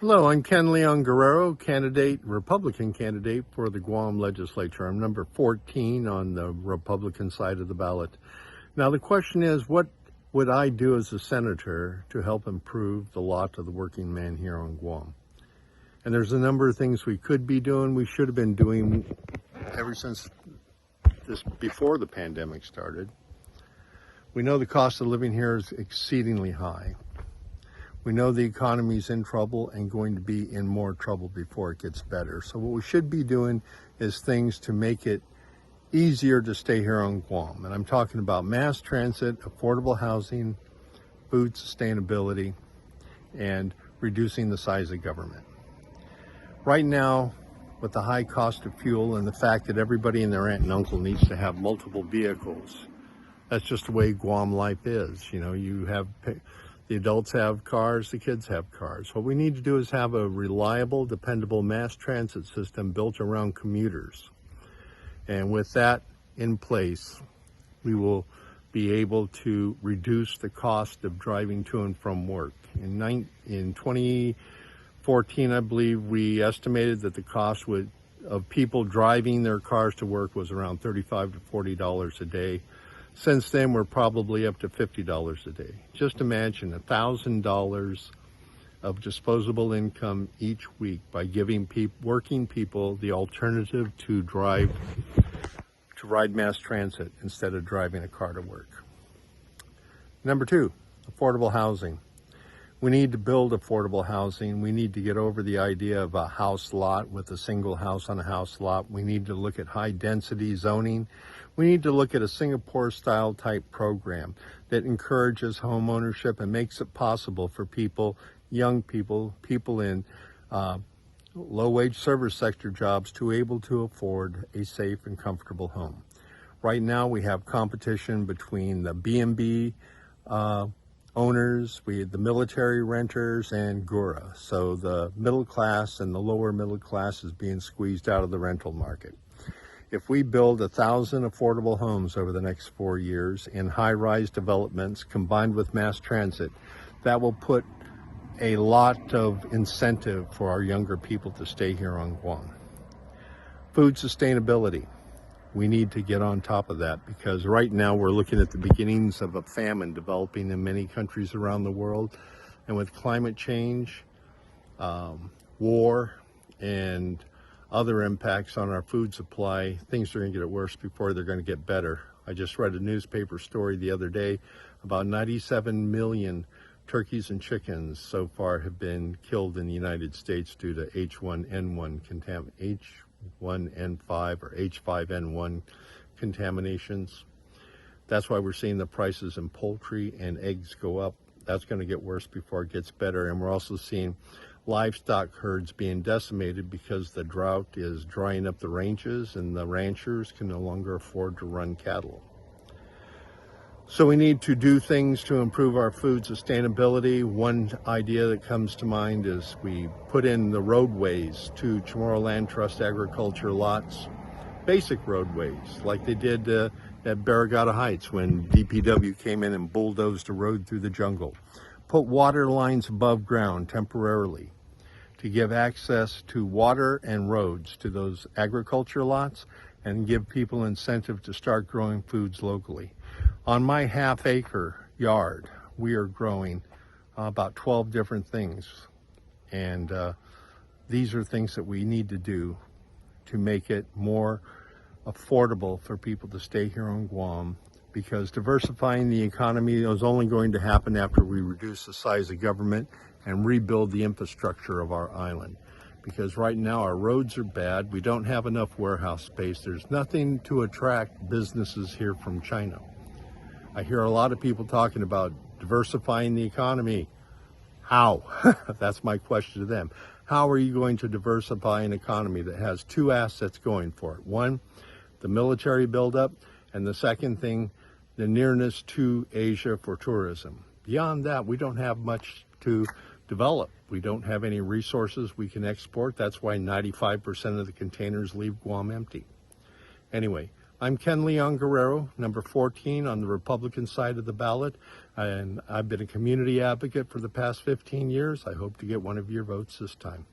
Hello, I'm Leon Guerrero, Republican candidate for the Guam legislature. I'm number 14 on the Republican side of the ballot. Now the question is, what would I do as a senator to help improve the lot of the working man here on Guam? And there's a number of things we could be doing, we should have been doing ever since before the pandemic started. We know the cost of living here is exceedingly high. We know the economy's in trouble and going to be in more trouble before it gets better. So what we should be doing is things to make it easier to stay here on Guam. And I'm talking about mass transit, affordable housing, food sustainability, and reducing the size of government. Right now, with the high cost of fuel and the fact that everybody and their aunt and uncle needs to have multiple vehicles, that's just the way Guam life is. You know, the adults have cars, the kids have cars. What we need to do is have a reliable, dependable mass transit system built around commuters. And with that in place, we will be able to reduce the cost of driving to and from work. In 2014, I believe, we estimated that the cost of people driving their cars to work was around $35 to $40 a day. Since then, we're probably up to $50 a day. Just imagine $1,000 of disposable income each week by giving working people the alternative to ride mass transit instead of driving a car to work. Number two, affordable housing. We need to build affordable housing. We need to get over the idea of a house lot with a single house on a house lot. We need to look at high density zoning. We need to look at a Singapore-style type program that encourages home ownership and makes it possible for people, young people, people in low-wage service sector jobs to able to afford a safe and comfortable home. Right now, we have competition between the B&B owners, the military renters, and Gura. So the middle class and the lower middle class is being squeezed out of the rental market. If we build 1,000 affordable homes over the next 4 years in high-rise developments combined with mass transit, that will put a lot of incentive for our younger people to stay here on Guam. Food sustainability. We need to get on top of that because right now we're looking at the beginnings of a famine developing in many countries around the world. And with climate change, war, and other impacts on our food supply, things are going to get worse before they're going to get better. I just read a newspaper story the other day about 97 million turkeys and chickens so far have been killed in the United States due to H1N5 or H5N1 contaminations. That's why we're seeing the prices in poultry and eggs go up. That's going to get worse before it gets better. And we're also seeing livestock herds being decimated because the drought is drying up the ranges and the ranchers can no longer afford to run cattle. So we need to do things to improve our food sustainability. One idea that comes to mind is we put in the roadways to Chamorro Land Trust agriculture lots, basic roadways, like they did at Barragata Heights when DPW came in and bulldozed a road through the jungle. Put water lines above ground temporarily to give access to water and roads to those agriculture lots and give people incentive to start growing foods locally. On my half-acre yard, we are growing about 12 different things. And these are things that we need to do to make it more affordable for people to stay here on Guam, because diversifying the economy is only going to happen after we reduce the size of government and rebuild the infrastructure of our island. Because right now our roads are bad, we don't have enough warehouse space, there's nothing to attract businesses here from China. I hear a lot of people talking about diversifying the economy. How? That's my question to them. How are you going to diversify an economy that has two assets going for it? One, the military buildup, and the second thing, the nearness to Asia for tourism. Beyond that, we don't have much to develop. We don't have any resources we can export. That's why 95% of the containers leave Guam empty. Anyway, I'm Ken Leon Guerrero, number 14 on the Republican side of the ballot, and I've been a community advocate for the past 15 years. I hope to get one of your votes this time.